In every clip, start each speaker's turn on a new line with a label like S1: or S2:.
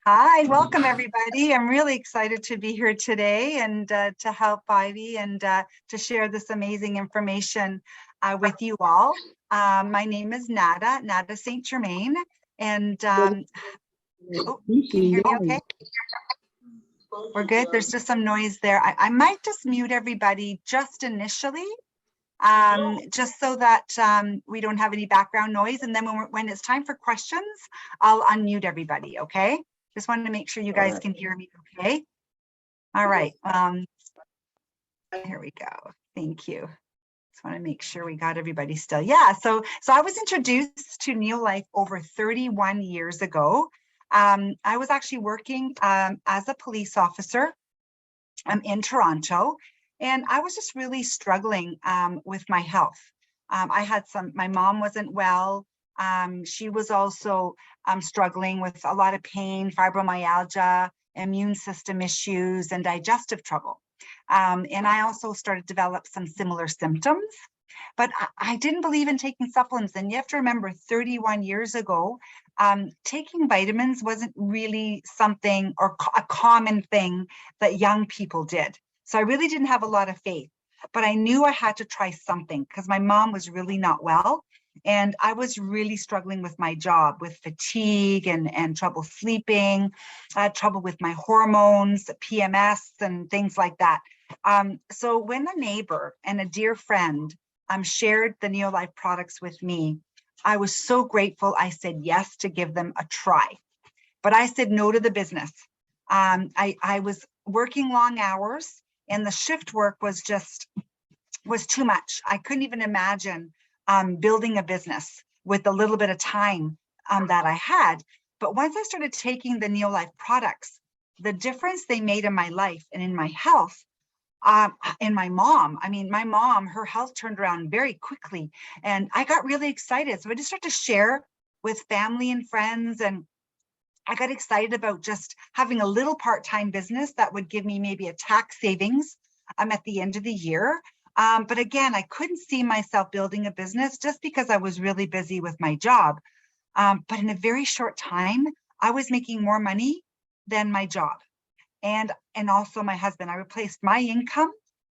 S1: Hi, welcome everybody. I'm really excited to be here today and to help Ivy and to share this amazing information with you all. My name is Nada St. Germain, and oh, can you hear me okay? We're good. There's just some noise there. I might just mute everybody just initially, just so that we don't have any background noise. And then when it's time for questions, I'll unmute everybody, okay? Just wanted to make sure you guys can hear me okay. All right. Here we go. Thank you. Just want to make sure we got everybody still. Yeah, so I was introduced to Neolife over 31 years ago. I was actually working as a police officer in Toronto, and I was just really struggling with my health. I had my mom wasn't well. She was also struggling with a lot of pain, fibromyalgia, immune system issues, and digestive trouble. And I also started to develop some similar symptoms, but I didn't believe in taking supplements. And you have to remember 31 years ago, taking vitamins wasn't really something or a common thing that young people did. So I really didn't have a lot of faith, but I knew I had to try something because my mom was really not well. And I was really struggling with my job, with fatigue and trouble sleeping. I had trouble with my hormones, PMS, and things like that. So when a neighbor and a dear friend shared the Neolife products with me, I was so grateful. I said yes to give them a try, but I said no to the business. I was working long hours, and the shift work was too much. I couldn't even imagine building a business with the little bit of time that I had. But once I started taking the Neolife products, the difference they made in my life and in my health, and my mom, her health turned around very quickly, and I got really excited. So I just started to share with family and friends, and I got excited about just having a little part-time business that would give me maybe a tax savings at the end of the year. But again, I couldn't see myself building a business just because I was really busy with my job. But in a very short time, I was making more money than my job. And also my husband. I replaced my income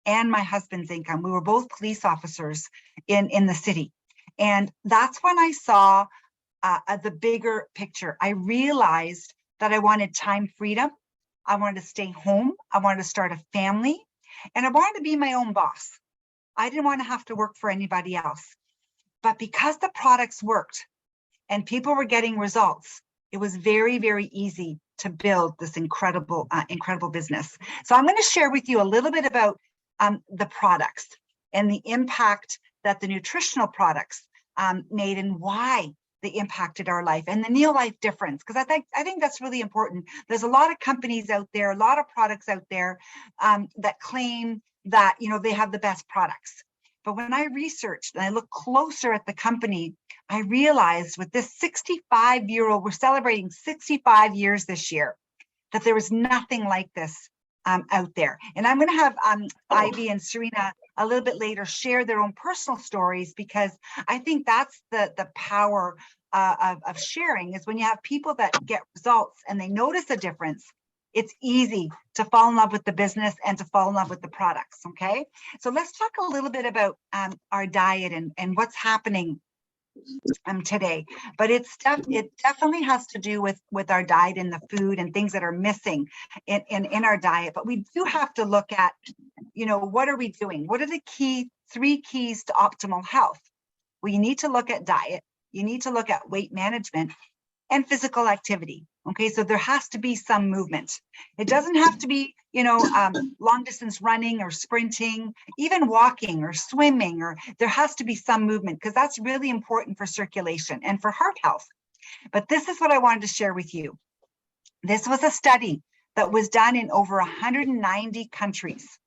S1: and my husband's income. We were both police officers in the city. And that's when I saw the bigger picture. I realized that I wanted time freedom. I wanted to stay home. I wanted to start a family. And I wanted to be my own boss. I didn't want to have to work for anybody else. But because the products worked and people were getting results, it was very, very easy to build this incredible business. So I'm going to share with you a little bit about the products and the impact that the nutritional products made and why they impacted our life and the Neolife difference, because I think that's really important. There's a lot of companies out there, a lot of products out there that claim that they have the best products. But when I researched and I looked closer at the company, I realized with this 65-year-old, we're celebrating 65 years this year, that there was nothing like this out there. And I'm going to have Ivy and Sarina a little bit later share their own personal stories, because I think that's the power of sharing, is when you have people that get results and they notice a difference, it's easy to fall in love with the business and to fall in love with the products, okay? So let's talk a little bit about our diet and what's happening today. But it definitely has to do with our diet and the food and things that are missing in our diet. But we do have to look at, what are we doing? What are the three keys to optimal health? Well, you need to look at diet, you need to look at weight management, and physical activity. Okay, so there has to be some movement. It doesn't have to be, long distance running or sprinting, even walking or swimming, or there has to be some movement, because that's really important for circulation and for heart health. But this is what I wanted to share with you. This was a study that was done in over 190 countries.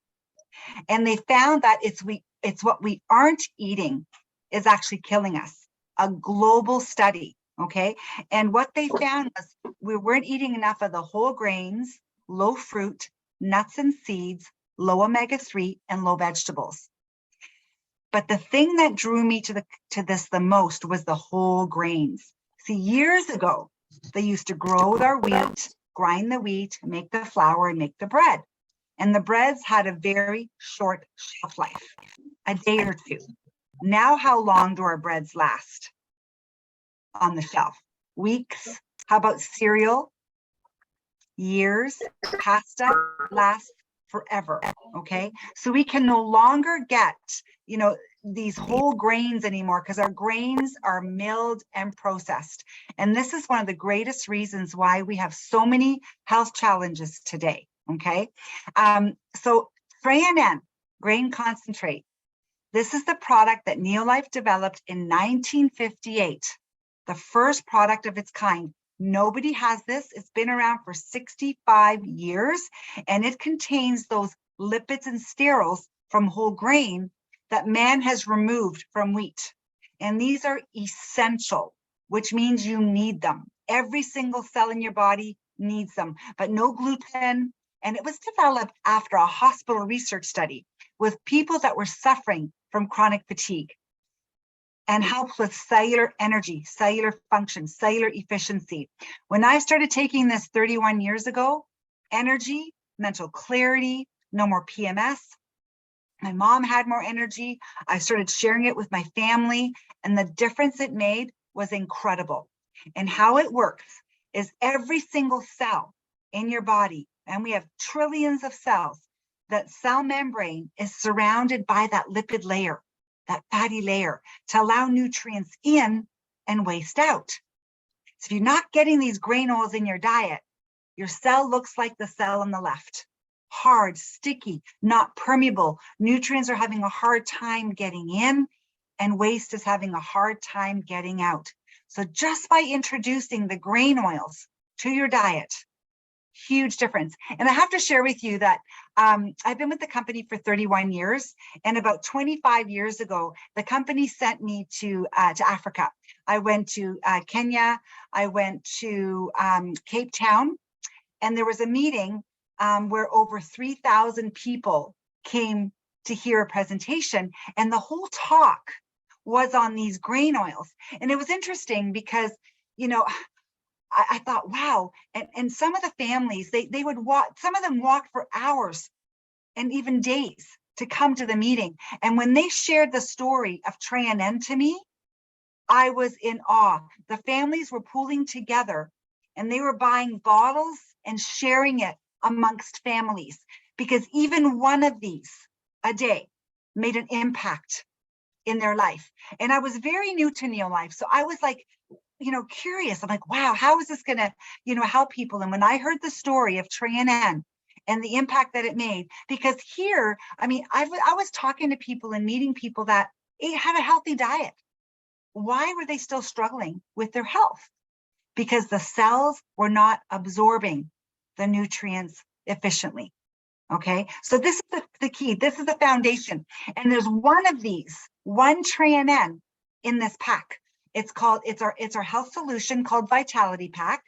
S1: And they found that it's what we aren't eating is actually killing us. A global study. Okay, and what they found was we weren't eating enough of the whole grains, low fruit, nuts and seeds, low omega-3, and low vegetables. But the thing that drew me to this the most was the whole grains. See, years ago, they used to grow their wheat, grind the wheat, make the flour, and make the bread. And the breads had a very short shelf life, a day or two. Now, how long do our breads last on the shelf? Weeks? How about cereal? Years. Pasta lasts forever, okay? So we can no longer get, these whole grains anymore because our grains are milled and processed. And this is one of the greatest reasons why we have so many health challenges today, okay? So Sarina, grain concentrate. This is the product that Neolife developed in 1958, the first product of its kind. Nobody has this. It's been around for 65 years, and it contains those lipids and sterols from whole grain that man has removed from wheat. And these are essential, which means you need them. Every single cell in your body needs them, but no gluten. And it was developed after a hospital research study with people that were suffering from chronic fatigue, and helps with cellular energy, cellular function, cellular efficiency. When I started taking this 31 years ago, energy, mental clarity, no more PMS. My mom had more energy. I started sharing it with my family, and the difference it made was incredible. And how it works is every single cell in your body, and we have trillions of cells, that cell membrane is surrounded by that lipid layer, that fatty layer, to allow nutrients in and waste out. So if you're not getting these grain oils in your diet, your cell looks like the cell on the left. Hard, sticky, not permeable. Nutrients are having a hard time getting in, and waste is having a hard time getting out. So just by introducing the grain oils to your diet, huge difference. And I have to share with you that I've been with the company for 31 years, and about 25 years ago, the company sent me to Africa. I went to Kenya, I went to Cape Town, and there was a meeting where over 3,000 people came to hear a presentation, and the whole talk was on these grain oils. And it was interesting because, I thought, wow. And some of the families, they would walk, some of them walked for hours and even days to come to the meeting. And when they shared the story of Sarina to me, I was in awe. The families were pooling together, and they were buying bottles and sharing it amongst families, because even one of these a day made an impact in their life. And I was very new to Neolife, so I was like, curious. I'm like, wow, how is this gonna, help people? And when I heard the story of Sarina and the impact that it made, because here, I was talking to people and meeting people that had a healthy diet. Why were they still struggling with their health? Because the cells were not absorbing the nutrients efficiently. Okay, so this is the key. This is the foundation. And there's one of these, one Sarina in this pack. It's our health solution called Vitality Pack.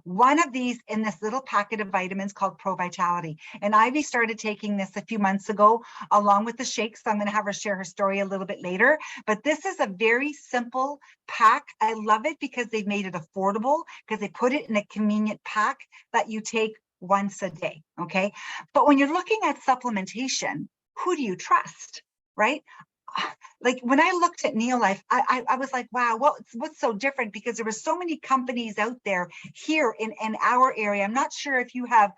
S1: One of these in this little packet of vitamins called Pro Vitality. And Ivy started taking this a few months ago along with the shakes. So I'm going to have her share her story a little bit later. But this is a very simple pack. I love it because they've made it affordable, because they put it in a convenient pack that you take once a day. Okay. But when you're looking at supplementation, who do you trust, right? Like when I looked at Neolife, I was like, wow, what's so different? Because there were so many companies out there here in our area. I'm not sure if you have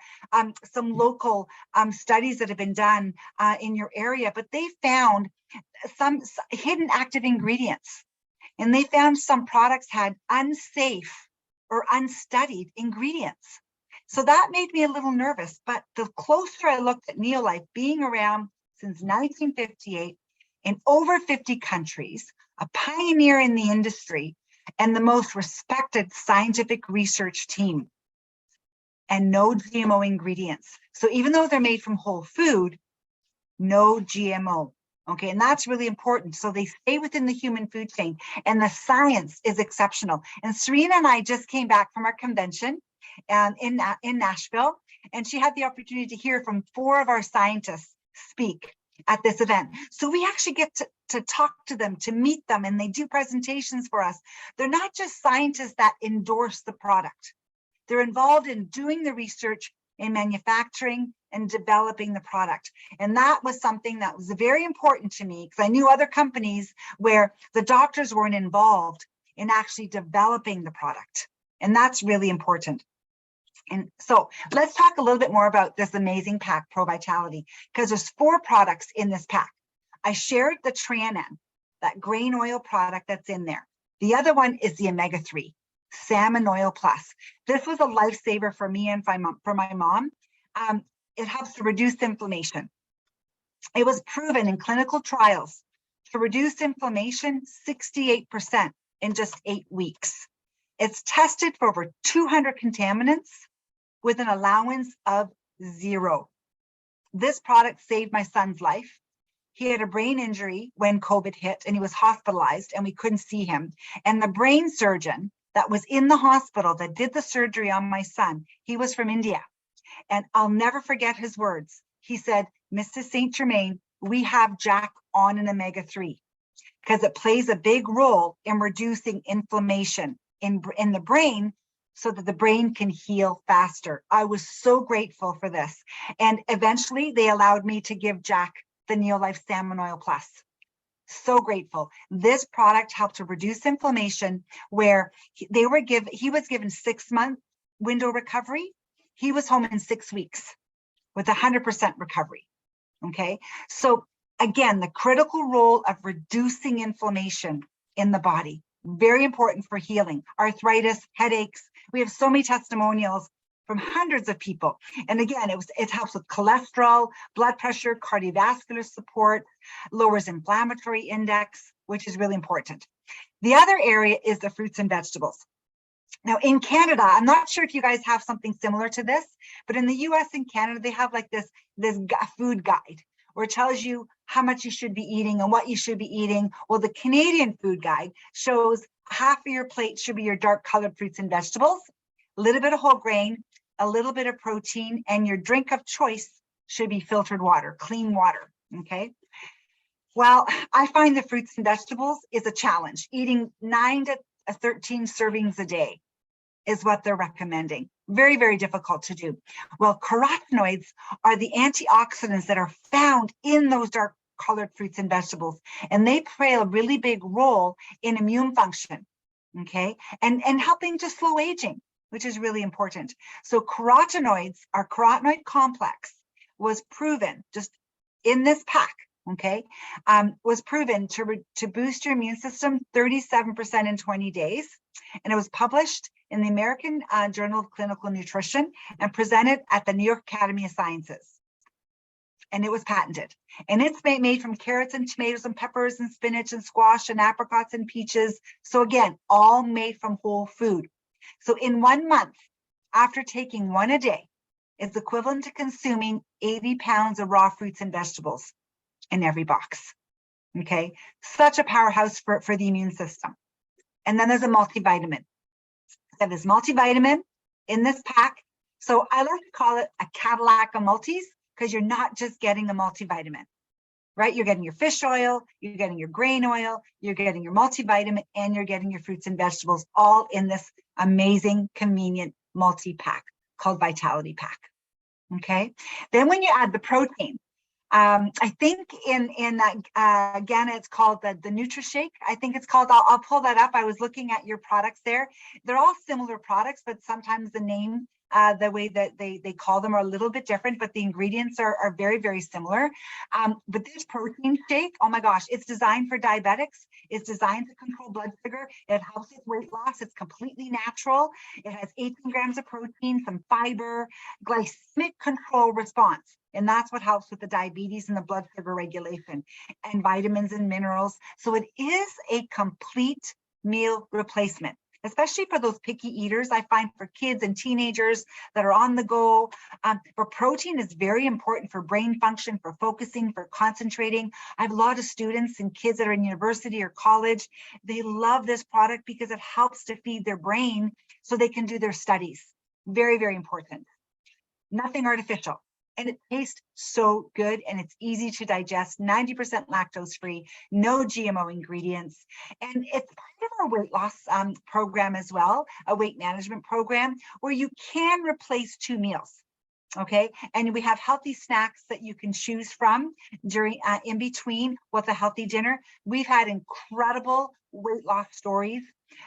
S1: some local studies that have been done in your area, but they found some hidden active ingredients. And they found some products had unsafe or unstudied ingredients. So that made me a little nervous. But the closer I looked at Neolife, being around since 1958, in over 50 countries, a pioneer in the industry, and the most respected scientific research team, and no GMO ingredients. So even though they're made from whole food, no GMO. Okay, and that's really important. So they stay within the human food chain, and the science is exceptional. And Sarina and I just came back from our convention in Nashville, and she had the opportunity to hear from 4 of our scientists speak at this event. So we actually get to talk to them, to meet them, and they do presentations for us. They're not just scientists that endorse the product. They're involved in doing the research, in manufacturing and developing the product. And that was something that was very important to me because I knew other companies where the doctors weren't involved in actually developing the product. And that's really important. And so let's talk a little bit more about this amazing pack, Pro Vitality, because there's 4 products in this pack. I shared the Trianan, that grain oil product that's in there. The other one is the omega-3. Salmon Oil Plus. This was a lifesaver for me and for my mom. It helps to reduce inflammation. It was proven in clinical trials to reduce inflammation 68% in just 8 weeks. It's tested for over 200 contaminants with an allowance of 0. This product saved my son's life. He had a brain injury when COVID hit and he was hospitalized and we couldn't see him. And the brain surgeon that was in the hospital that did the surgery on my son, he was from India. And I'll never forget his words. He said, Mrs. St. Germain, we have Jack on an omega-3 because it plays a big role in reducing inflammation in the brain so that the brain can heal faster. I was so grateful for this. And eventually they allowed me to give Jack the Neolife Salmon Oil Plus. So grateful. This product helped to reduce inflammation where he was given 6-month window recovery. He was home in 6 weeks with 100% recovery. Okay. So again, the critical role of reducing inflammation in the body, very important for healing, arthritis, headaches. We have so many testimonials from hundreds of people. And again, it helps with cholesterol, blood pressure, cardiovascular support, lowers inflammatory index, which is really important. The other area is the fruits and vegetables. Now in Canada, I'm not sure if you guys have something similar to this, but in the US and Canada, they have like this food guide where it tells you how much you should be eating and what you should be eating. Well, the Canadian food guide shows half of your plate should be your dark colored fruits and vegetables, a little bit of whole grain, a little bit of protein, and your drink of choice should be filtered water, clean water, okay? Well, I find the fruits and vegetables is a challenge. Eating 9 to 13 servings a day is what they're recommending. Very, very difficult to do. Well, carotenoids are the antioxidants that are found in those dark colored fruits and vegetables, and they play a really big role in immune function, okay? And helping to slow aging, which is really important. So carotenoids, our carotenoid complex was proven just in this pack, okay, was proven to boost your immune system 37% in 20 days. And it was published in the American Journal of Clinical Nutrition and presented at the New York Academy of Sciences. And it was patented. And it's made from carrots and tomatoes and peppers and spinach and squash and apricots and peaches. So again, all made from whole food. So in 1 month, after taking 1 a day, is equivalent to consuming 80 pounds of raw fruits and vegetables in every box. Okay, such a powerhouse for the immune system. And then there's a multivitamin. So there's multivitamin in this pack. So I like to call it a Cadillac of multis because you're not just getting a multivitamin, right? You're getting your fish oil, you're getting your grain oil, you're getting your multivitamin, and you're getting your fruits and vegetables all in this amazing, convenient multi-pack called Vitality Pack. Okay. Then when you add the protein, I think in that again, it's called the Nutri-Shake. I think it's called. I'll pull that up. I was looking at your products there. They're all similar products, but sometimes the name, the way that they call them are a little bit different, but the ingredients are very, very similar. But this protein shake, oh my gosh, it's designed for diabetics. It's designed to control blood sugar. It helps with weight loss. It's completely natural. It has 18 grams of protein, some fiber, glycemic control response. And that's what helps with the diabetes and the blood sugar regulation and vitamins and minerals. So it is a complete meal replacement, especially for those picky eaters. I find for kids and teenagers that are on the go. But protein is very important for brain function, for focusing, for concentrating. I have a lot of students and kids that are in university or college. They love this product because it helps to feed their brain so they can do their studies. Very, very important. Nothing artificial. and it tastes so good, and it's easy to digest, 90% lactose free, no GMO ingredients. And it's part of our weight loss program as well, a weight management program where you can replace 2 meals. Okay, and we have healthy snacks that you can choose from during in between with a healthy dinner. We've had incredible weight loss stories,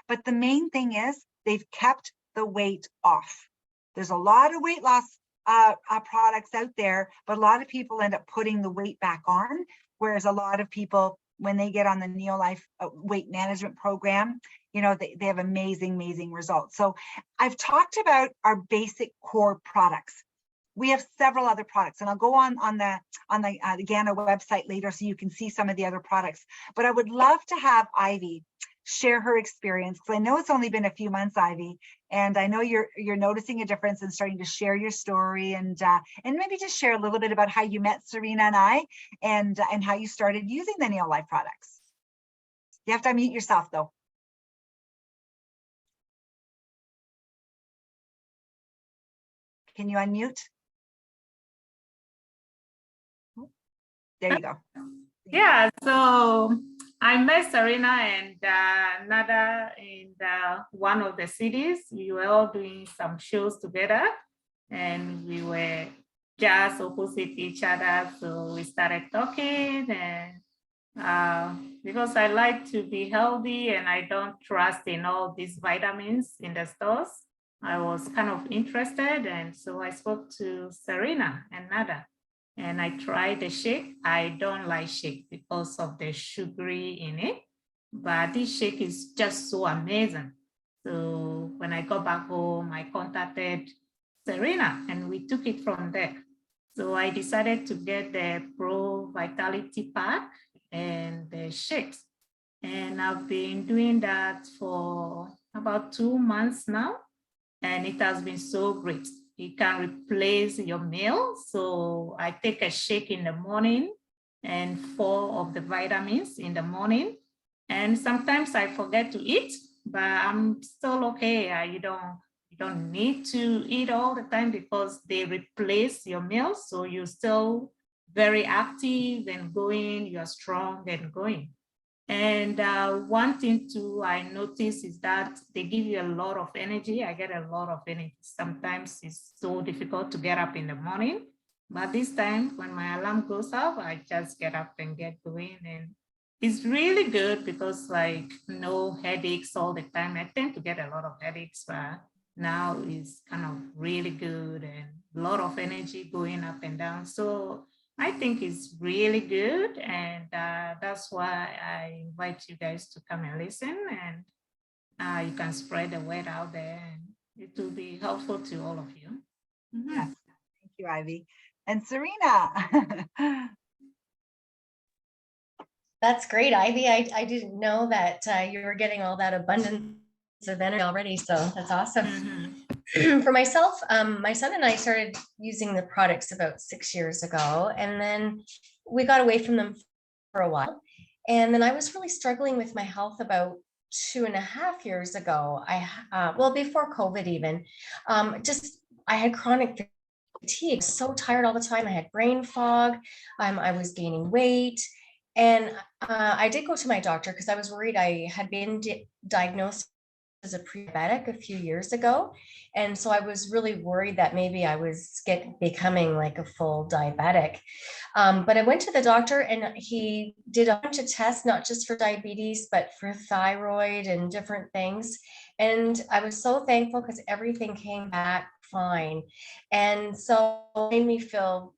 S1: but the main thing is they've kept the weight off. There's a lot of weight loss products out there, but a lot of people end up putting the weight back on, whereas a lot of people, when they get on the Neolife weight management program, you know, they have amazing results. So I've talked about our basic core products. We have several other products, and I'll go on the GANA website later so you can see some of the other products. But I would love to have Ivy share her experience, because I know it's only been a few months, Ivy, and I know you're noticing a difference and starting to share your story, and maybe just share a little bit about how you met Sarina and I, and how you started using the Neolife products. You have to unmute yourself though. Can you unmute? There you go.
S2: Yeah, so I met Sarina and Nada in one of the cities. We were all doing some shows together, and we were just opposite each other. So we started talking, and because I like to be healthy and I don't trust in all these vitamins in the stores, I was kind of interested. And so I spoke to Sarina and Nada. And I tried the shake. I don't like shake because of the sugary in it, but this shake is just so amazing. So when I got back home, I contacted Sarina and we took it from there. So I decided to get the Pro Vitality Pack and the shakes. And I've been doing that for about 2 months now, and it has been so great. It can replace your meal. So I take a shake in the morning and 4 of the vitamins in the morning. And sometimes I forget to eat, but I'm still okay. You don't need to eat all the time because they replace your meals. So you're still very active and going, you're strong and going. And one thing too I notice is that they give you a lot of energy. I get a lot of energy. Sometimes it's so difficult to get up in the morning, but this time when my alarm goes off, I just get up and get going. And it's really good because like no headaches all the time. I tend to get a lot of headaches, but now it's kind of really good and a lot of energy going up and down. So I think it's really good, and that's why I invite you guys to come and listen, and you can spread the word out there, and it will be helpful to all of you.
S1: Mm-hmm. Yes, thank you, Ivy. And Sarina.
S3: That's great, Ivy. I didn't know that you were getting all that abundance of energy already, so that's awesome. Mm-hmm. For myself, my son and I started using the products about 6 years ago, and then we got away from them for a while. And then I was really struggling with my health about 2.5 years ago. Well, before COVID even, I had chronic fatigue, so tired all the time. I had brain fog. I was gaining weight. And I did go to my doctor because I was worried. I had been diagnosed as a pre-diabetic a few years ago. And so I was really worried that maybe I was becoming like a full diabetic. But I went to the doctor and he did a bunch of tests, not just for diabetes, but for thyroid and different things. And I was so thankful because everything came back fine. And so it made me feel,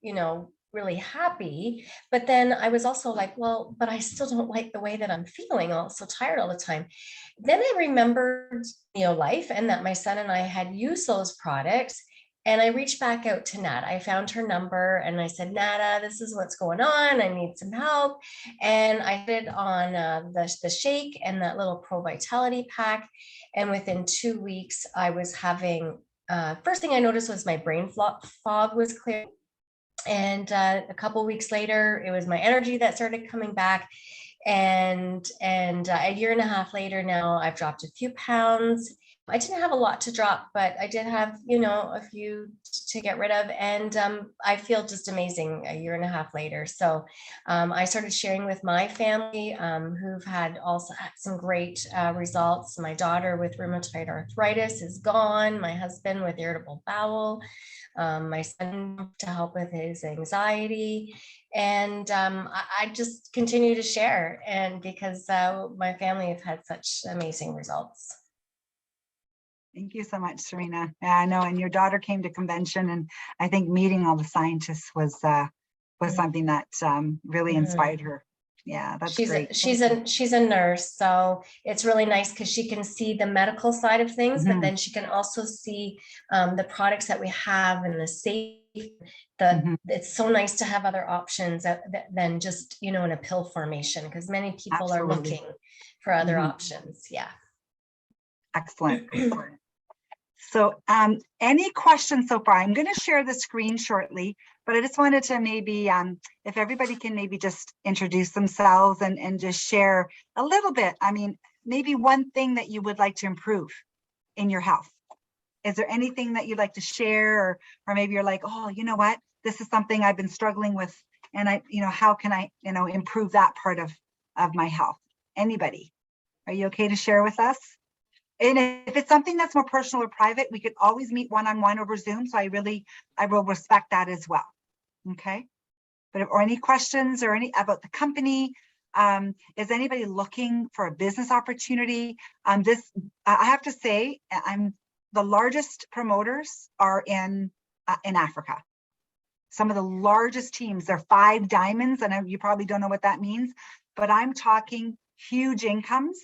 S3: really happy. But then I was also like, well, but I still don't like the way that I'm feeling. I'm so tired all the time. Then I remembered Neolife and that my son and I had used those products. And I reached back out to Nada. I found her number and I said, Nada, this is what's going on. I need some help. And I did on the shake and that little Pro Vitality pack. And within 2 weeks, I was having, first thing I noticed was my brain fog was clear. And a couple of weeks later, it was my energy that started coming back. And a 1.5 years later now, I've dropped a few pounds. I didn't have a lot to drop, but I did have, you know, a few to get rid of. And I feel just amazing a year and a half later. So I started sharing with my family who've had also had some great results. My daughter with rheumatoid arthritis is gone. My husband with irritable bowel. My son to help with his anxiety. And I just continue to share. And because my family have had such amazing results.
S1: Thank you so much, Sarina. Yeah, I know, and your daughter came to convention, and I think meeting all the scientists was something that really inspired her. Yeah, that's great.
S3: She's a nurse, so it's really nice because she can see the medical side of things, but then she can also see the products that we have and the safe. It's so nice to have other options than just, you know, in a pill formation, because many people are looking for other options. Yeah.
S1: Excellent. Excellent. So any questions so far? I'm going to share the screen shortly, but I just wanted to maybe, if everybody can maybe just introduce themselves and just share a little bit. I mean, maybe one thing that you would like to improve in your health. Is there anything that you'd like to share, or maybe you're like, oh, you know what, this is something I've been struggling with, and how can I, improve that part of my health? Anybody? Are you okay to share with us? And if it's something that's more personal or private, we could always meet one-on-one over Zoom. So I will respect that as well. Okay. Or any questions or any about the company? Is anybody looking for a business opportunity? I have to say, the largest promoters are in Africa. Some of the largest teams, they're 5 diamonds, and you probably don't know what that means, but I'm talking huge incomes.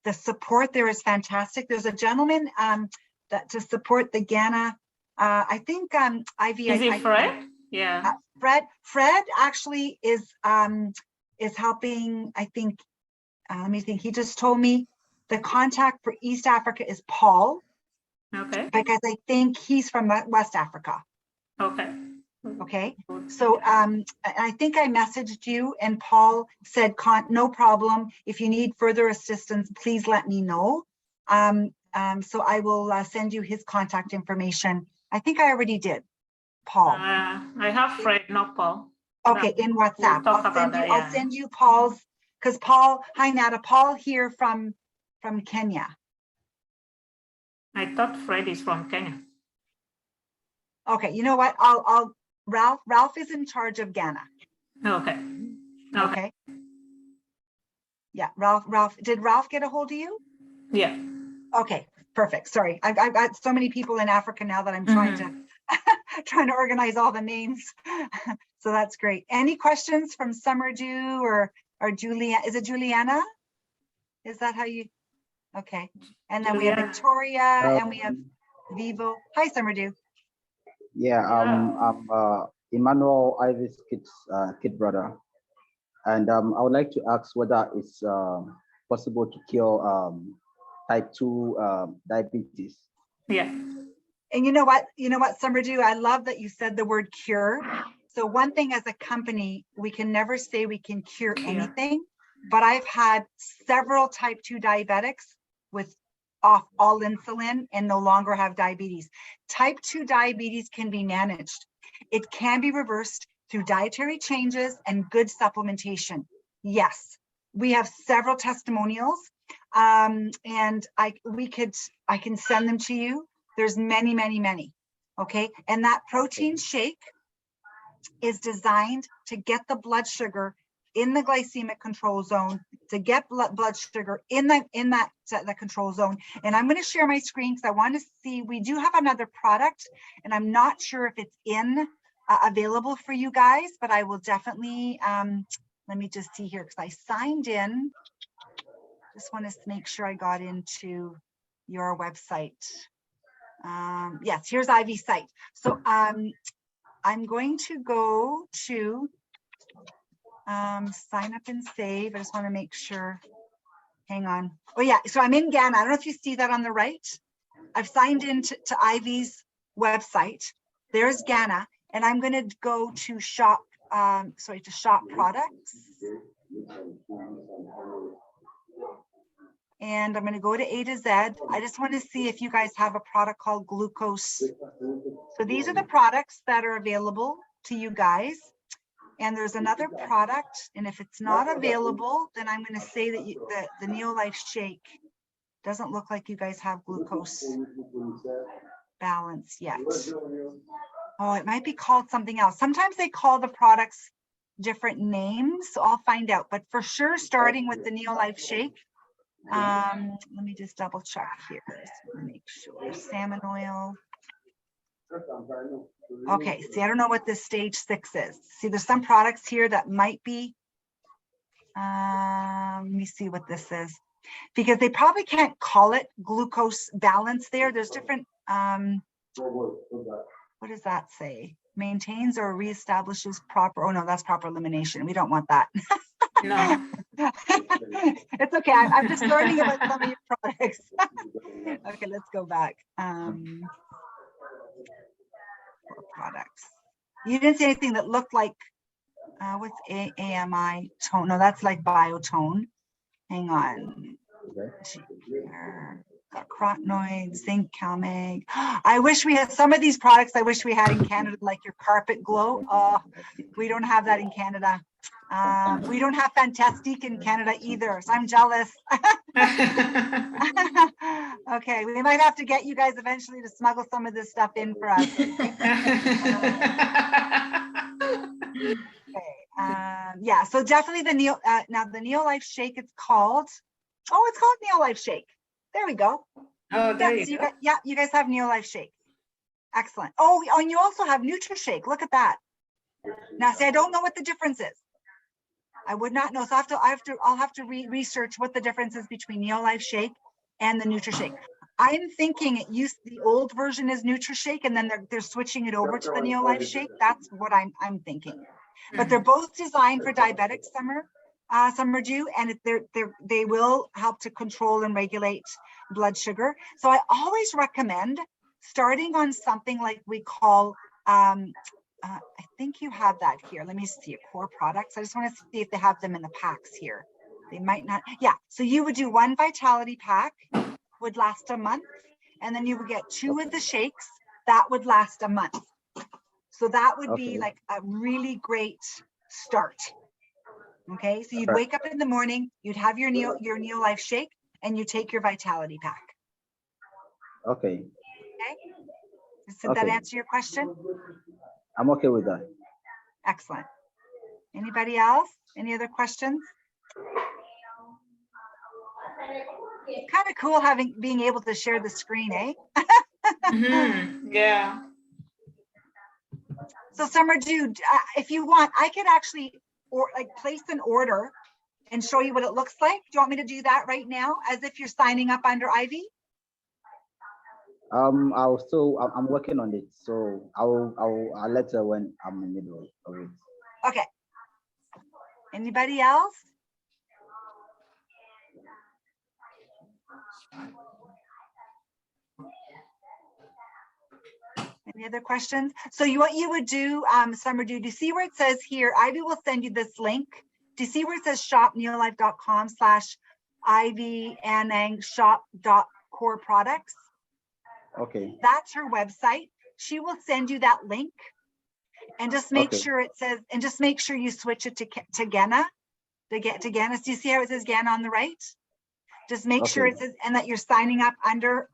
S1: The support there is fantastic. There's a gentleman that to support the Ghana. I think Ivy.
S2: Is it Fred? Yeah.
S1: Fred actually is helping. I think. Let me think. He just told me the contact for East Africa is Paul.
S2: Okay.
S1: Because I think he's from West Africa.
S2: Okay.
S1: Okay. So I think I messaged you, and Paul said, no problem. If you need further assistance, please let me know. So I will send you his contact information. I think I already did, Paul.
S2: I have Fred, not Paul.
S1: Okay, in WhatsApp.
S2: We'll
S1: I'll send you Paul's, because Paul, hi Nada, Paul here from Kenya.
S2: I thought Fred is from Kenya.
S1: Okay, you know what? Ralph is in charge of Ghana. Okay. Yeah, Ralph, did Ralph get a hold of you?
S2: Yeah.
S1: Okay, perfect. Sorry, I've got so many people in Africa now that I'm trying to organize all the names. So that's great. Any questions from Summerdew or Julia? Is it Juliana? Is that how you? Okay. And then we have Victoria and we have Vivo. Hi, Summerdew.
S4: Yeah, I'm Emmanuel Ivy's kid brother, and I would like to ask whether it's possible to cure type 2 diabetes.
S2: Yeah.
S1: And you know what, Summerdew, I love that you said the word cure. So one thing as a company, we can never say we can cure anything, but I've had several type 2 diabetics with off all insulin and no longer have diabetes. Type 2 diabetes can be managed. It can be reversed through dietary changes and good supplementation. Yes, we have several testimonials, and I can send them to you. There's many. Okay, and that protein shake is designed to get the blood sugar in the glycemic control zone, to get blood sugar in the control zone. And I'm going to share my screen because I want to see, we do have another product, and I'm not sure if it's available for you guys, but I will definitely, let me just see here because I signed in. Just want to make sure I got into your website. Yes, here's Ivy's site. So I'm going to go to sign up and save. I just want to make sure. Hang on. Oh yeah, so I'm in Ghana. I don't know if you see that on the right. I've signed in to Ivy's website. There's Ghana, and I'm going to go to shop. To shop products. And I'm going to go to A to Z. I just want to see if you guys have a product called glucose. So these are the products that are available to you guys. And there's another product. And if it's not available, then I'm going to say that, that the Neolife Shake doesn't look like you guys have glucose balance yet. Oh, it might be called something else. Sometimes they call the products different names. So I'll find out. But for sure, starting with the Neolife Shake. Let me just double check here. Just make sure. Salmon oil. Okay, see, I don't know what this stage 6 is. See, there's some products here that might be, let me see what this is, because they probably can't call it glucose balance there. There's different, what does that say? Maintains or reestablishes proper, oh no, that's proper elimination. We don't want that.
S2: No.
S1: It's okay. I'm just learning about some of your products. Okay, let's go back. Products. You didn't say anything that looked like what's AMI tone? No, that's like biotone. Hang on. Got carotenoids, zinc, CalMag. I wish we had some of these products. I wish we had in Canada, like your Carpet Glow. We don't have that in Canada. We don't have Fantastique in Canada either, so I'm jealous. Okay, we might have to get you guys eventually to smuggle some of this stuff in for us. Okay, yeah, so definitely the now the Neolife Shake, it's called, oh, it's called Neolife Shake. There we go.
S2: Oh, there you go.
S1: You guys have Neolife Shake. Excellent. Oh, and you also have NutriShake. Look at that. Now, see, I don't know what the difference is. I would not know. So I'll have to research what the difference is between Neolife Shake and the NutriShake. I'm thinking the old version is NutriShake, and then they're switching it over to the Neolife Shake. That's what I'm thinking. But they're both designed for diabetics. Some are due, and they will help to control and regulate blood sugar. So I always recommend starting on something like we call, I think you have that here. Let me see, core products. I just want to see if they have them in the packs here. They might not. Yeah, so you would do 1 Vitality pack, would last a month, and then you would get 2 of the shakes that would last a month. So that would be like a really great start. Okay, so you'd wake up in the morning, you'd have your Neolife Shake, and you take your Vitality pack.
S4: Okay.
S1: Okay. Did that answer your question?
S4: I'm okay with that.
S1: Excellent. Anybody else? Any other questions? Kind of cool being able to share the screen, eh?
S2: Yeah.
S1: So Summer, dude, if you want, I could actually place an order and show you what it looks like. Do you want me to do that right now, as if you're signing up under Ivy?
S4: I'm working on it, so I'll let her when I'm in the middle of it.
S1: Okay. Anybody else? Any other questions? So what you would do, Summer, do you see where it says here, Ivy will send you this link. Do you see where it says shopneolife.com/Ivy Anang shop.core products?
S4: Okay.
S1: That's her website. She will send you that link, and just make sure it says, and just make sure you switch it to Gena, to Gena. Do you see how it says Gena on the right? Just make sure it says, and that you're signing up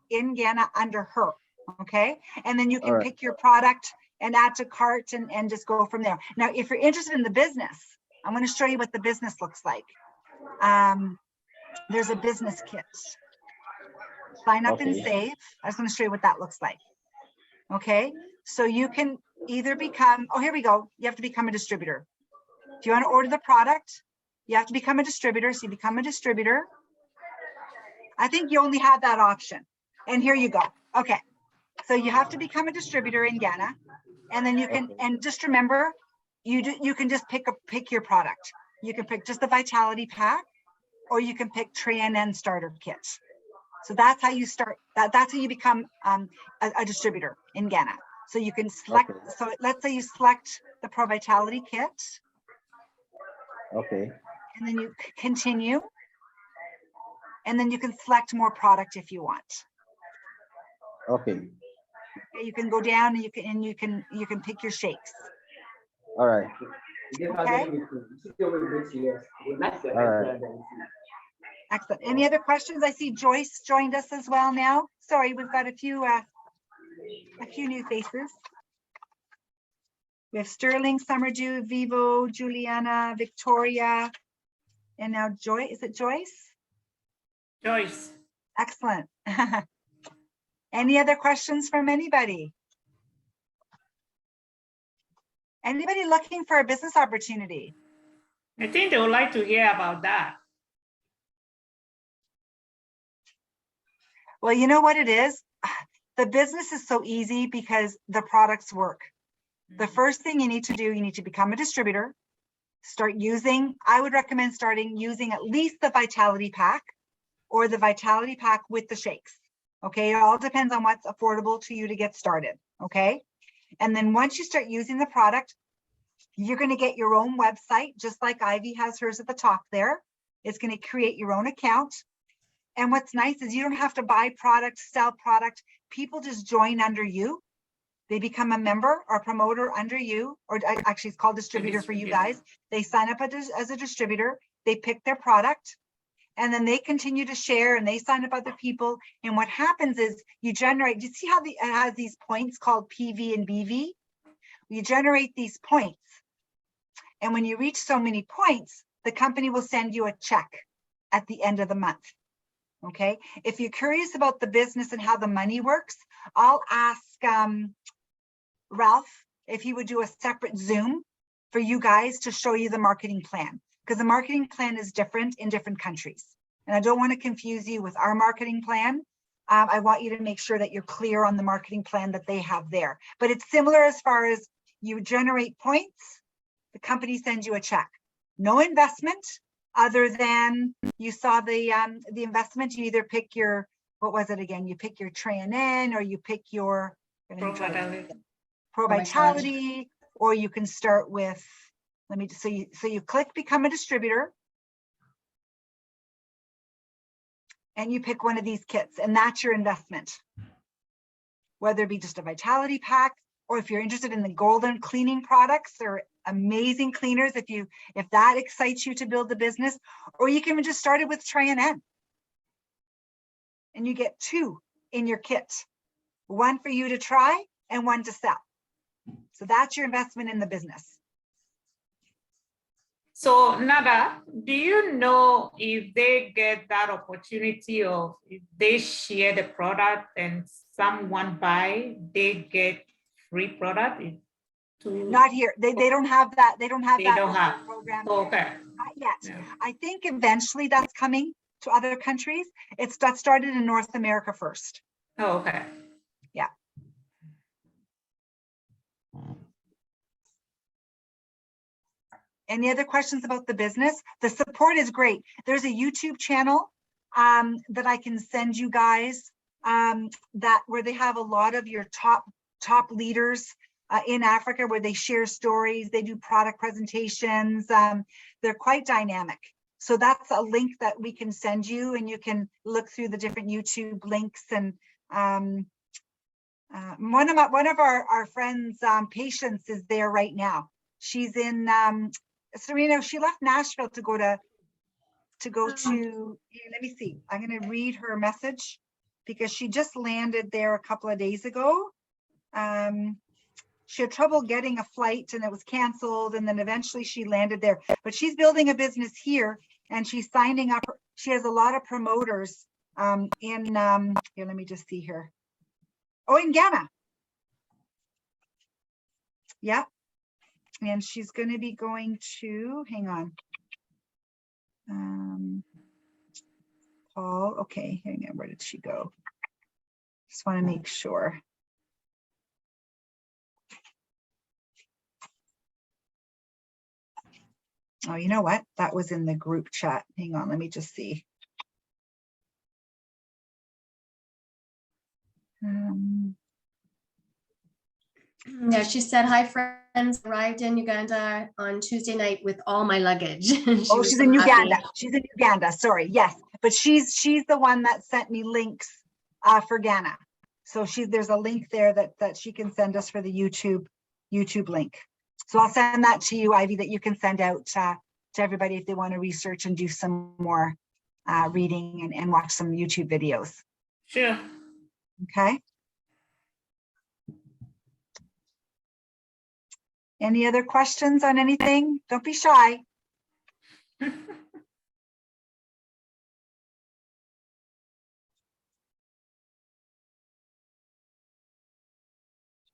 S1: in Gena under her. Okay, and then you can pick your product and add to cart and just go from there. Now, if you're interested in the business, I'm going to show you what the business looks like. There's a business kit. Sign up and save. I was going to show you what that looks like. Okay, so you can either become, oh, here we go. You have to become a distributor. If you want to order the product, you have to become a distributor. So you become a distributor. I think you only have that option. And here you go. Okay. So you have to become a distributor in Gena, and then you can, and just remember, you can just pick your product. You can pick just the Vitality pack, or you can pick Trianen starter kit. So that's how you start. That's how you become a distributor in Gena. So you can select. So let's say you select the Pro Vitality kit. Okay. And then you continue. and then you can select more product if you want.
S4: Okay.
S1: You can go down and you can pick your shakes.
S4: All right.
S1: Okay.
S4: All right.
S1: Excellent. Any other questions? I see Joyce joined us as well now. Sorry, we've got a few new faces. We have Sterling, Summerdew, Vivo, Juliana, Victoria, and now Joy. Is it Joyce?
S2: Joyce.
S1: Excellent. Any other questions from anybody? Anybody looking for a business opportunity?
S2: I think they would like to hear about that.
S1: Well, you know what it is? The business is so easy because the products work. The first thing you need to do, you need to become a distributor. Start using, I would recommend starting using at least the Vitality Pack or the Vitality Pack with the shakes. Okay, it all depends on what's affordable to you to get started. Okay, and then once you start using the product, you're going to get your own website, just like Ivy has hers at the top there. It's going to create your own account. And what's nice is you don't have to buy product, sell product. People just join under you. They become a member or promoter under you, or actually it's called distributor for you guys. They sign up as a distributor, they pick their product, and then they continue to share and they sign up other people. And what happens is you generate, you see how it has these points called PV and BV? You generate these points. And when you reach so many points, the company will send you a check at the end of the month. Okay. If you're curious about the business and how the money works, I'll ask Ralph if he would do a separate Zoom for you guys to show you the marketing plan, because the marketing plan is different in different countries. And I don't want to confuse you with our marketing plan. I want you to make sure that you're clear on the marketing plan that they have there. But it's similar as far as you generate points, the company sends you a check. No investment other than you saw the investment. You either pick your, what was it again? You pick your Trianen or you pick your Pro Vitality, or you can start with, let me just, so you click become a distributor and you pick one of these kits, and that's your investment. Whether it be just a Vitality Pack, or if you're interested in the golden cleaning products, or amazing cleaners, if that excites you to build the business, or you can just start it with Trianen. And you get 2 in your kit, one for you to try and one to sell. So that's your investment in the business.
S2: So Nada, do you know if they get that opportunity, or if they share the product and someone buy, they get free product?
S1: Not here. They don't have that. They don't have that program.
S2: Okay.
S1: Not yet.
S2: Yeah.
S1: I think eventually that's coming to other countries. That started in North America first.
S2: Oh, okay.
S1: Yeah. Any other questions about the business? The support is great. There's a YouTube channel that I can send you guys where they have a lot of your top leaders in Africa, where they share stories, they do product presentations. They're quite dynamic. So that's a link that we can send you, and you can look through the different YouTube links. And one of our friends, Patience, is there right now. She's in Sarina. She left Nashville to go to, let me see. I'm going to read her message because she just landed there a couple of days ago. She had trouble getting a flight and it was canceled, and then eventually she landed there. But she's building a business here, and she's signing up. She has a lot of promoters here, let me just see here. Oh, in Ghana. Yeah. And she's going to be going to, hang on. Paul, okay, hang on, where did she go? Just want to make sure. Oh, you know what? That was in the group chat. Hang on, let me just see.
S3: Yeah, she said, hi friends, arrived in Uganda on Tuesday night with all my luggage.
S1: She's in Uganda. She's in Uganda. Sorry. Yes. but she's the one that sent me links for Ghana. So there's a link there that she can send us for the YouTube link. So I'll send that to you, Ivy, that you can send out to everybody if they want to research and do some more reading and watch some YouTube videos.
S2: Sure.
S1: Okay. Any other questions on anything? Don't be shy.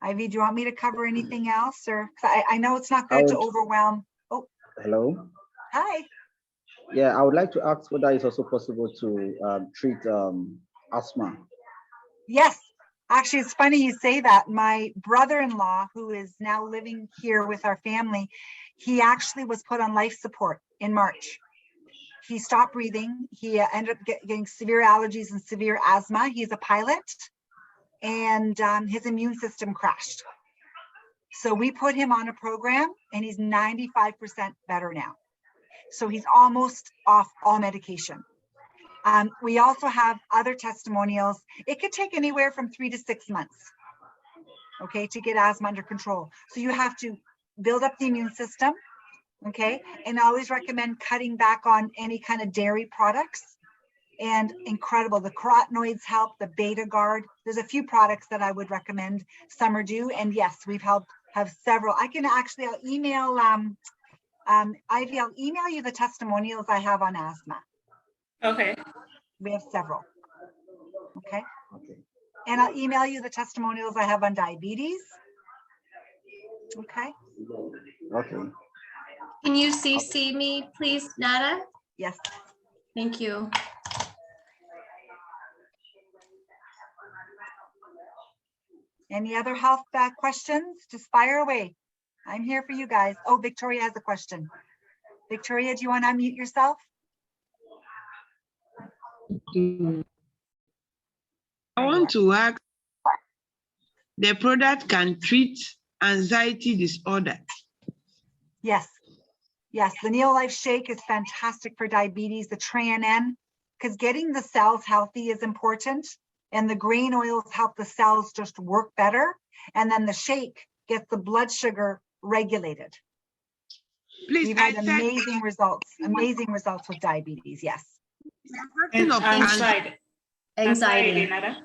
S1: Ivy, do you want me to cover anything else? Or I know it's not good to overwhelm. Oh,
S4: Hello.
S1: hi.
S4: Yeah, I would like to ask whether it's also possible to treat asthma.
S1: Yes, actually, it's funny you say that. My brother-in-law, who is now living here with our family, he actually was put on life support in March. He stopped breathing. He ended up getting severe allergies and severe asthma. He's a pilot, and his immune system crashed. So we put him on a program, and he's 95% better now. So he's almost off all medication. We also have other testimonials. It could take anywhere from 3 to 6 months, okay, to get asthma under control. So you have to build up the immune system, okay? And I always recommend cutting back on any kind of dairy products. And incredible, the carotenoids help, the Beta Guard. There's a few products that I would recommend. Some are due, and yes, we've helped have several. I can actually, I'll email, Ivy, I'll email you the testimonials I have on asthma.
S2: Okay.
S1: We have several. Okay.
S4: Okay.
S1: And I'll email you the testimonials I have on diabetes. Okay.
S4: Okay.
S3: Can you CC me, please, Nada?
S1: Yes.
S3: Thank you.
S1: Any other health questions? Just fire away. I'm here for you guys. Oh, Victoria has a question. Victoria, do you want to unmute yourself?
S5: I want to ask, the product can treat anxiety disorder?
S1: Yes. Yes, the Neolife Shake is fantastic for diabetes, the TRINN, because getting the cells healthy is important. And the grain oils help the cells just work better. And then the shake gets the blood sugar regulated.
S5: Please,
S1: We've had amazing results with diabetes, yes.
S2: And
S5: of
S2: anxiety.
S3: Anxiety.
S2: Nada?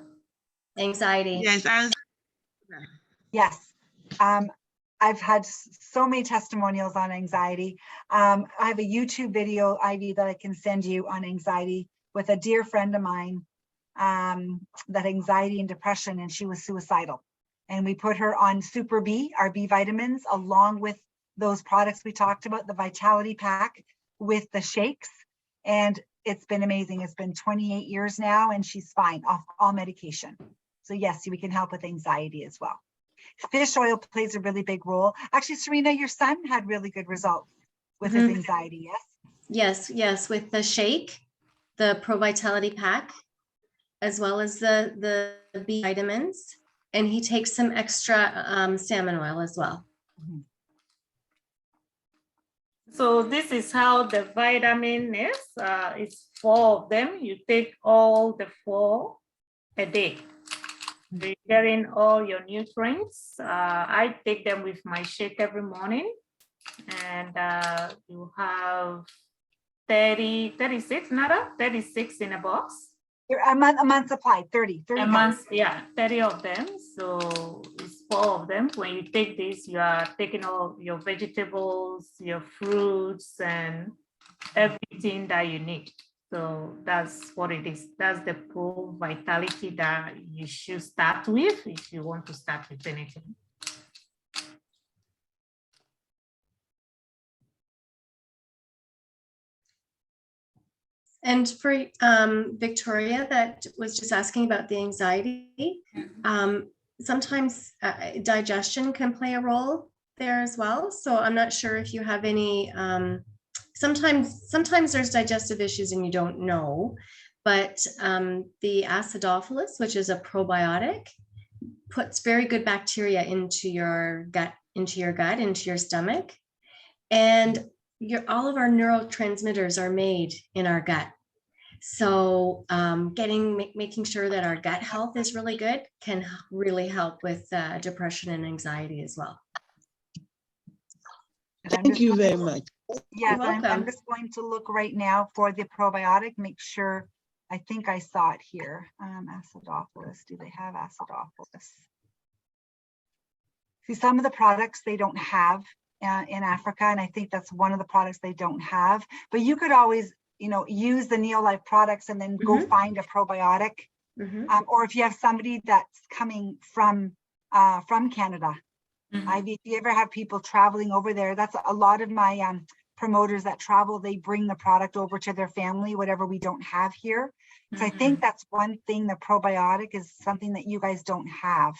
S3: Anxiety.
S5: Yes,
S1: Yes. I've had so many testimonials on anxiety. I have a YouTube video, Ivy, that I can send you on anxiety with a dear friend of mine, that anxiety and depression, and she was suicidal. And we put her on Super B, our B vitamins, along with those products we talked about, the Vitality Pack with the shakes. And it's been amazing. It's been 28 years now, and she's fine off all medication. So yes, we can help with anxiety as well. Fish oil plays a really big role. Actually, Sarina, your son had really good results with his anxiety, yes?
S3: Yes, yes, with the shake, the Pro Vitality Pack, as well as the B vitamins, and he takes some extra salmon oil as well.
S2: So this is how the vitamin is. It's 4 of them. You take all the 4 a day. You're getting all your nutrients. I take them with my shake every morning. And you have 36, Nada? 36 in a box.
S1: A month supply, 30
S2: A month, yeah, 30 of them. So it's 4 of them. When you take this, you are taking all your vegetables, your fruits, and everything that you need. So that's what it is. That's the Pro Vitality that you should start with if you want to start with anything.
S3: And for Victoria, that was just asking about the anxiety. Sometimes digestion can play a role there as well. So I'm not sure if you have any, sometimes there's digestive issues and you don't know, but the acidophilus, which is a probiotic, puts very good bacteria into your gut, into your stomach. And all of our neurotransmitters are made in our gut. So making sure that our gut health is really good can really help with depression and anxiety as well.
S1: And I'm
S5: Thank
S1: just
S5: you
S1: going
S5: very
S1: to-
S5: much.
S1: Yes,
S3: You're
S1: I'm
S3: welcome.
S1: just going to look right now for the probiotic, make sure, I think I saw it here. Acidophilus, do they have acidophilus? See, some of the products they don't have in Africa, and I think that's one of the products they don't have, but you could always, you know, use the Neolife products and then go find a probiotic. Or if you have somebody that's coming from Canada, Ivy, if you ever have people traveling over there, that's a lot of my promoters that travel, they bring the product over to their family, whatever we don't have here. So I think that's one thing, the probiotic is something that you guys don't have.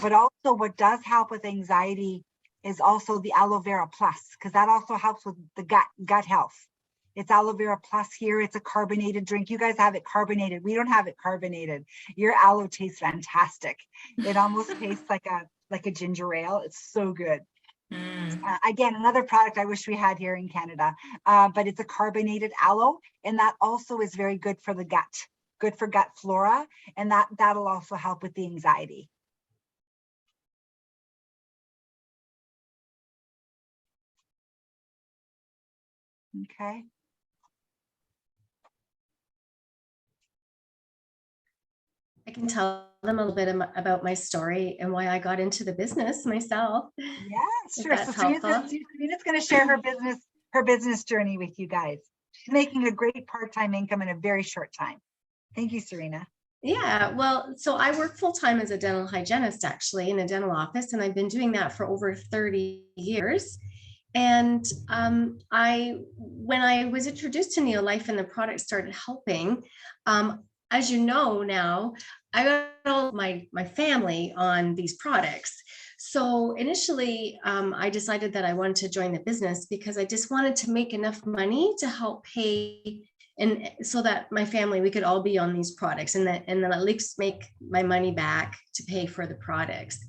S1: But also what does help with anxiety is also the aloe vera plus, because that also helps with the gut health. It's aloe vera plus here. It's a carbonated drink. You guys have it carbonated. We don't have it carbonated. Your aloe tastes fantastic. It almost tastes like a ginger ale. It's so good. Again, another product I wish we had here in Canada, but it's a carbonated aloe, and that also is very good for the gut, good for gut flora, and that'll also help with the anxiety. Okay.
S3: I can tell them a little bit about my story and why I got into the business myself.
S1: Yes,
S3: If
S1: sure.
S3: that's
S1: So
S3: helpful.
S1: Sarina's going to share her business journey with you guys. She's making a great part-time income in a very short time. Thank you, Sarina.
S3: Yeah, well, so I work full-time as a dental hygienist, actually, in a dental office, and I've been doing that for over 30 years. And when I was introduced to Neolife and the product started helping, as you know now, I got all my family on these products. So initially, I decided that I wanted to join the business because I just wanted to make enough money to help pay, and so that my family, we could all be on these products, and then at least make my money back to pay for the products.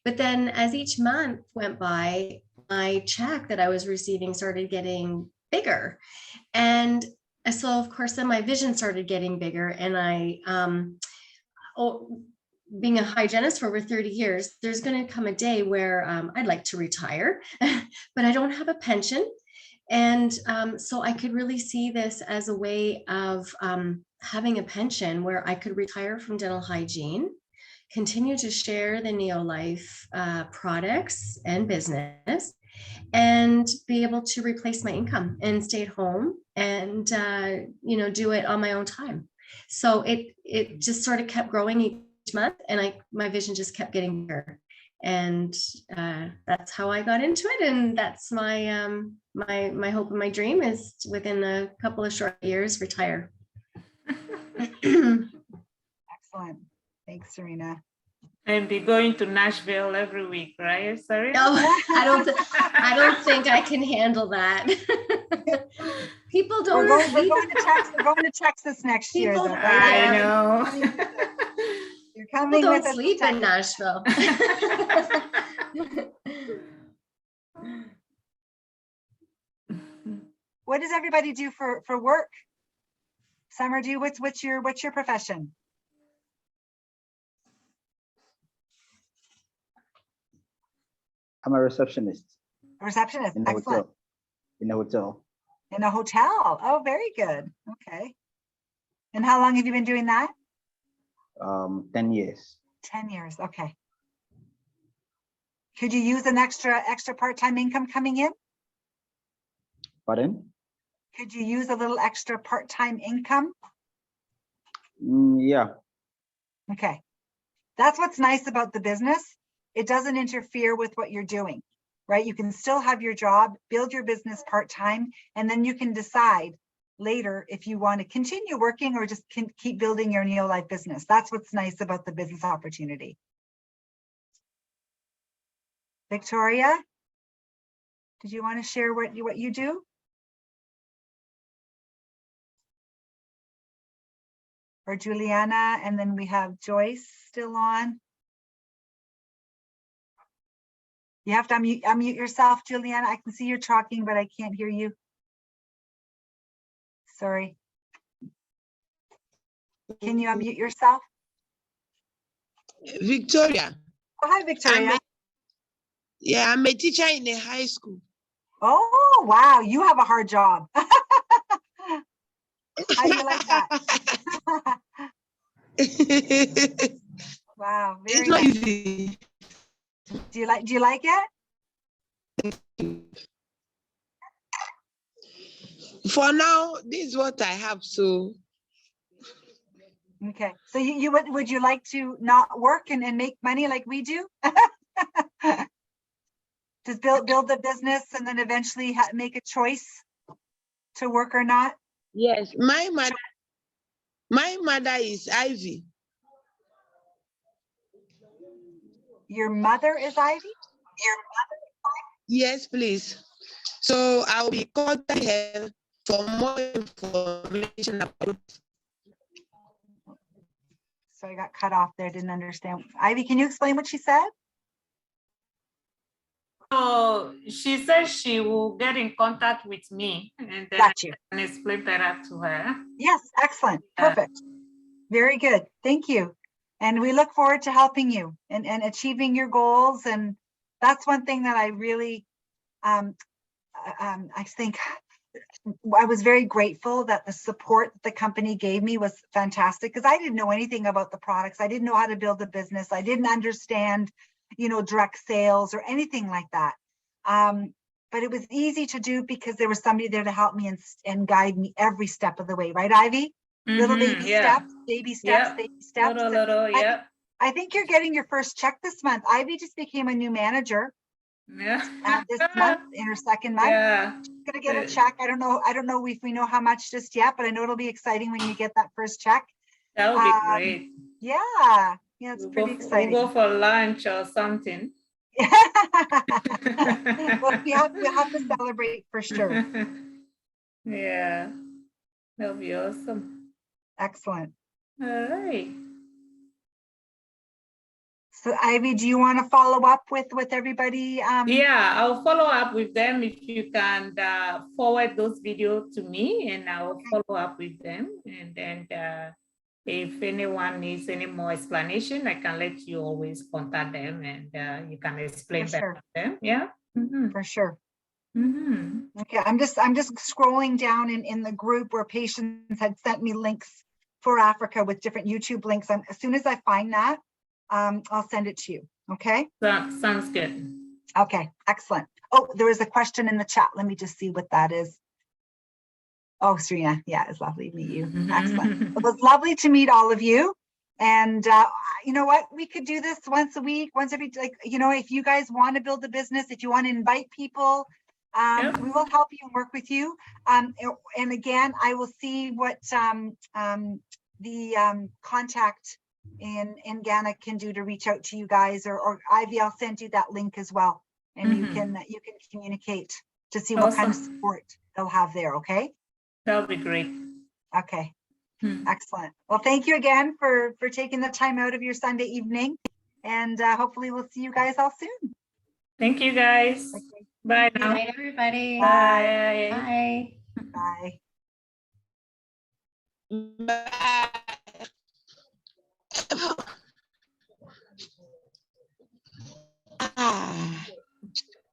S3: But then as each month went by, my check that I was receiving started getting bigger. And so of course, then my vision started getting bigger, and being a hygienist for over 30 years, there's going to come a day where I'd like to retire, but I don't have a pension. And so I could really see this as a way of having a pension where I could retire from dental hygiene, continue to share the Neolife products and business, and be able to replace my income and stay at home and do it on my own time. So it just sort of kept growing each month, and my vision just kept getting bigger. And that's how I got into it, and that's my my hope and my dream is within a couple of short years retire.
S1: Excellent. Thanks, Sarina.
S2: And be going to Nashville every week, right, Sarina?
S3: No, I don't think I can handle that. People don't.
S1: We're going to Texas next year,
S3: People-
S1: though.
S2: I
S1: Right?
S2: know.
S1: You're coming
S3: People
S1: with
S3: don't
S1: us.
S3: sleep in Nashville.
S1: What does everybody do for work? Summer, what's your profession?
S4: I'm a receptionist
S1: A receptionist.
S4: in a
S1: Excellent.
S4: hotel. In a hotel.
S1: In a hotel. Oh, very good. Okay. And how long have you been doing that?
S4: 10 years.
S1: 10 years. Okay. Could you use an extra part-time income coming in?
S4: Pardon?
S1: Could you use a little extra part-time income?
S4: Yeah.
S1: Okay. That's what's nice about the business. It doesn't interfere with what you're doing, right? You can still have your job, build your business part-time, and then you can decide later if you want to continue working or just keep building your Neolife business. That's what's nice about the business opportunity. Victoria, did you want to share what you do? Or Juliana, and then we have Joyce still on. You have to unmute yourself, Juliana. I can see you're talking, but I can't hear you. Sorry. Can you unmute yourself?
S5: Victoria.
S1: Oh, hi, Victoria.
S5: I'm a teacher in a high school.
S1: Oh, wow. You have a hard job. How do you like that? Wow, very
S5: It's not
S1: nice.
S5: easy.
S1: Do you like it?
S5: For now, this is what I have. So
S1: Okay. So you would you like to not work and make money like we do? Just build the business and then eventually make a choice to work or not?
S5: yes, my mother is Ivy.
S1: Your mother is Ivy?
S5: Yes, please. So I'll be contacting her for more information about.
S1: So I got cut off there, didn't understand. Ivy, can you explain what she said?
S2: So she says she will get in contact with me and then
S1: Got you.
S2: I can explain better to her.
S1: Yes, excellent. Perfect. Very good. Thank you. And we look forward to helping you and achieving your goals. And that's one thing that I really, I think I was very grateful that the support that the company gave me was fantastic because I didn't know anything about the products. I didn't know how to build a business. I didn't understand, direct sales or anything like that. But it was easy to do because there was somebody there to help me and guide me every step of the way. Right, Ivy? Little baby steps, baby steps, baby steps.
S2: Yeah.
S1: I think you're getting your first check this month. Ivy just became a new manager this month in her second month.
S2: Yeah.
S1: She's gonna get a check. I don't know if we know how much just yet, but I know it'll be exciting when you get that first check.
S2: That would be great.
S1: Yeah, it's pretty exciting.
S2: We'll go for lunch or something.
S1: Well, we have to celebrate for sure.
S2: Yeah, that'll be awesome.
S1: Excellent.
S2: All right.
S1: So Ivy, do you want to follow up with everybody?
S2: Yeah, I'll follow up with them if you can forward those videos to me, and I'll follow up with them. And then if anyone needs any more explanation, I can let you always contact them, and you can explain better to them. Yeah,
S1: for sure. Okay, I'm just scrolling down in the group where Patience had sent me links for Africa with different YouTube links. As soon as I find that, I'll send it to you. Okay.
S2: Sounds good.
S1: Okay, excellent. Oh, there is a question in the chat. Let me just see what that is. Oh, Sarina, yeah, it's lovely to meet you. Excellent. It was lovely to meet all of you. And you know what? We could do this once a week, once every, if you guys want to build a business, if you want to invite people, we will help you and work with you. And again, I will see what the contact in Ghana can do to reach out to you guys, or Ivy, I'll send you that link as well, and you can communicate to see what kind of support they'll have there. Okay,
S2: that'll be great.
S1: Okay. Excellent. Well, thank you again for taking the time out of your Sunday evening, and hopefully we'll see you guys all soon.
S2: Thank you, guys.
S1: Okay.
S2: Bye
S3: Good
S2: now.
S3: night, everybody.
S2: Bye.
S3: Bye.
S5: Bye.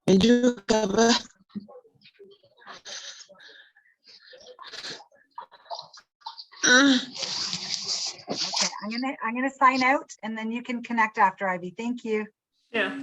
S5: You cover.
S1: Okay, I'm gonna sign out, and then you can connect after, Ivy. Thank you.
S2: Yeah.